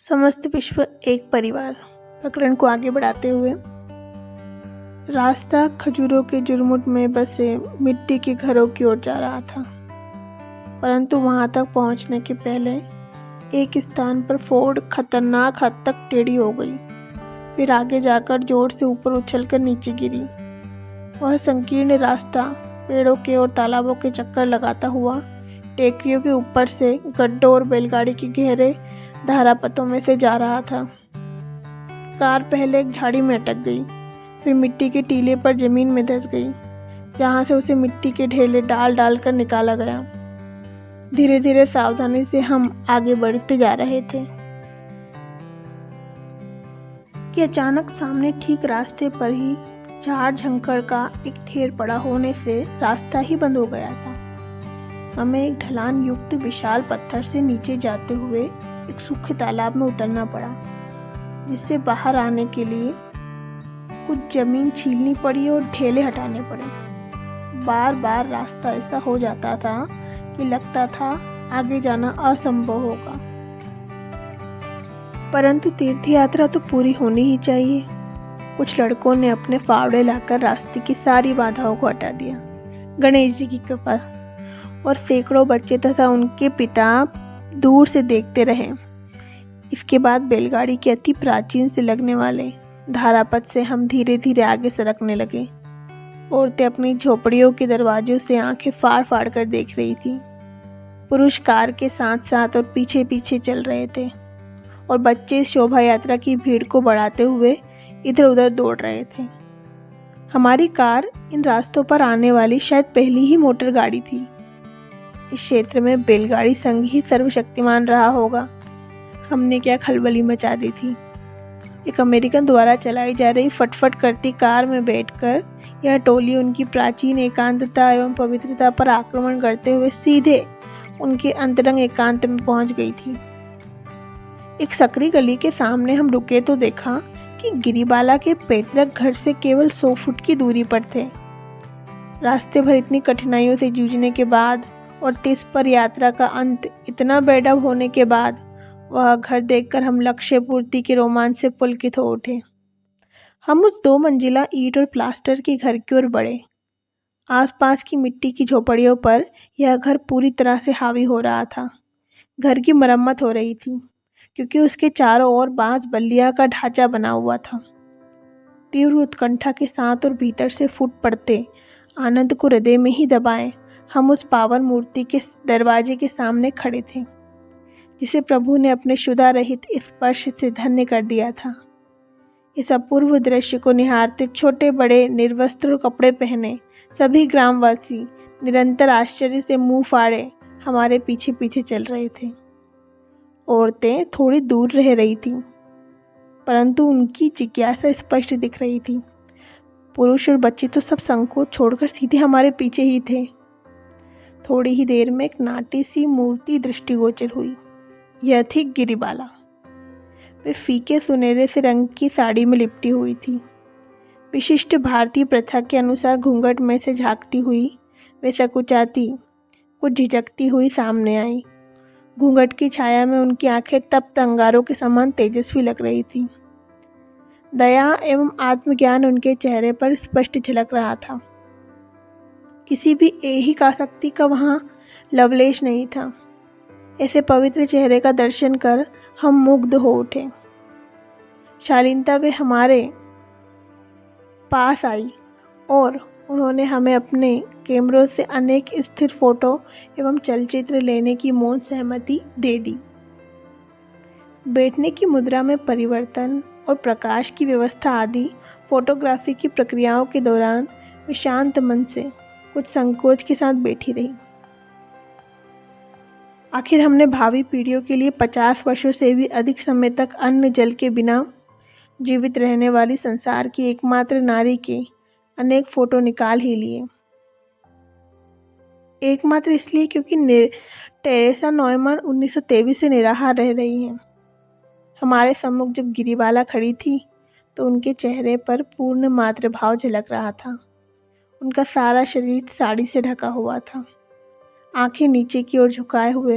समस्त विश्व एक परिवार प्रकरण को आगे बढ़ाते हुए रास्ता खजूरों के झुरमुट में बसे मिट्टी के घरों की ओर जा रहा था, परंतु वहां तक पहुंचने के पहले एक स्थान पर फोर्ड खतरनाक हद तक टेढ़ी हो गई, फिर आगे जाकर जोर से ऊपर उछलकर नीचे गिरी। वह संकीर्ण रास्ता पेड़ों के और तालाबों के चक्कर लगाता हुआ टेकरियों के ऊपर से गड्ढों और बैलगाड़ी के गहरे धारापथों में से जा रहा था। कार पहले एक झाड़ी में अटक गई, फिर मिट्टी के टीले पर जमीन में धंस गई, जहां से उसे मिट्टी के ढेले डाल डाल कर निकाला गया। धीरे धीरे सावधानी से हम आगे बढ़ते जा रहे थे कि अचानक सामने ठीक रास्ते पर ही झाड़ झंखड़ का एक ढेर पड़ा होने से रास्ता ही बंद हो गया था। हमें एक ढलान युक्त विशाल पत्थर से नीचे जाते हुए एक सूखे तालाब में उतरना पड़ा, जिससे बाहर आने के लिए कुछ जमीन छीलनी पड़ी और ढेले हटाने पड़े। बार बार रास्ता ऐसा हो जाता था कि लगता था आगे जाना असंभव होगा, परंतु तीर्थ यात्रा तो पूरी होनी ही चाहिए। कुछ लड़कों ने अपने फावड़े लाकर रास्ते की सारी बाधाओं को हटा दिया, गणेश जी की कृपा, और सैकड़ों बच्चे तथा उनके पिता दूर से देखते रहे। इसके बाद बैलगाड़ी के अति प्राचीन से लगने वाले धारापथ से हम धीरे धीरे आगे सरकने लगे। औरतें अपनी झोपड़ियों के दरवाजों से आंखें फाड़ फाड़ कर देख रही थी। पुरुष कार के साथ साथ और पीछे पीछे चल रहे थे, और बच्चे शोभा यात्रा की भीड़ को बढ़ाते हुए इधर उधर दौड़ रहे थे। हमारी कार इन रास्तों पर आने वाली शायद पहली ही मोटर गाड़ी थी। इस क्षेत्र में बैलगाड़ी संघ ही सर्वशक्तिमान रहा होगा। हमने क्या खलबली मचा दी थी। एक अमेरिकन द्वारा चलाई जा रही फटफट करती कार में बैठकर यह टोली उनकी प्राचीन एकांतता एवं पवित्रता पर आक्रमण करते हुए सीधे उनके अंतरंग एकांत में पहुंच गई थी। एक सकरी गली के सामने हम रुके तो देखा कि गिरिबाला के पैतृक घर से केवल 100 फुट की दूरी पर थे। रास्ते भर इतनी कठिनाइयों से जूझने के बाद और 30 पर यात्रा का अंत इतना बेढब होने के बाद वह घर देखकर हम लक्ष्य पूर्ति के रोमांच से पुलकित हो उठे। हम उस 2 मंजिला ईंट और प्लास्टर के घर की ओर बढ़े। आसपास की मिट्टी की झोपड़ियों पर यह घर पूरी तरह से हावी हो रहा था। घर की मरम्मत हो रही थी, क्योंकि उसके चारों ओर बांस बल्लिया का ढांचा बना हुआ था। तीव्र उत्कंठा के साथ और भीतर से फूट पड़ते आनंद को हृदय में ही दबाए हम उस पावन मूर्ति के दरवाजे के सामने खड़े थे, जिसे प्रभु ने अपने शुदा रहित स्पर्श से धन्य कर दिया था। इस अपूर्व दृश्य को निहारते छोटे बड़े निर्वस्त्र कपड़े पहने सभी ग्रामवासी निरंतर आश्चर्य से मुंह फाड़े हमारे पीछे पीछे चल रहे थे। औरतें थोड़ी दूर रह रही थीं, परंतु उनकी जिज्ञासा स्पष्ट दिख रही थी। पुरुष और बच्चे तो सब संकोच छोड़कर सीधे हमारे पीछे ही थे। थोड़ी ही देर में एक नाटी सी मूर्ति दृष्टिगोचर हुई। यह थी गिरिबाला। वे फीके सुनहरे से रंग की साड़ी में लिपटी हुई थी। विशिष्ट भारतीय प्रथा के अनुसार घूंघट में से झांकती हुई वे सकुचाती, कुछ झिझकती हुई सामने आई। घूंघट की छाया में उनकी आंखें तप्त अंगारों के समान तेजस्वी लग रही थी। दया एवं आत्मज्ञान उनके चेहरे पर स्पष्ट झलक रहा था। किसी भी ऐहिक आसक्ति का वहाँ लवलेश नहीं था। ऐसे पवित्र चेहरे का दर्शन कर हम मुग्ध हो उठे। शालीनता वे हमारे पास आई और उन्होंने हमें अपने कैमरों से अनेक स्थिर फोटो एवं चलचित्र लेने की मौन सहमति दे दी। बैठने की मुद्रा में परिवर्तन और प्रकाश की व्यवस्था आदि फोटोग्राफी की प्रक्रियाओं के दौरान वे शांत मन से कुछ संकोच के साथ बैठी रही। आखिर हमने भावी पीढ़ियों के लिए 50 वर्षों से भी अधिक समय तक अन्न जल के बिना जीवित रहने वाली संसार की एकमात्र नारी के अनेक फोटो निकाल ही लिए। एकमात्र इसलिए क्योंकि टेरेसा नॉयमन 1923 से निराहार रह रही हैं। हमारे सम्मुख जब गिरिबाला खड़ी थी तो उनके चेहरे पर पूर्ण मातृभाव झलक रहा था। उनका सारा शरीर साड़ी से ढका हुआ था। आंखें नीचे की ओर झुकाए हुए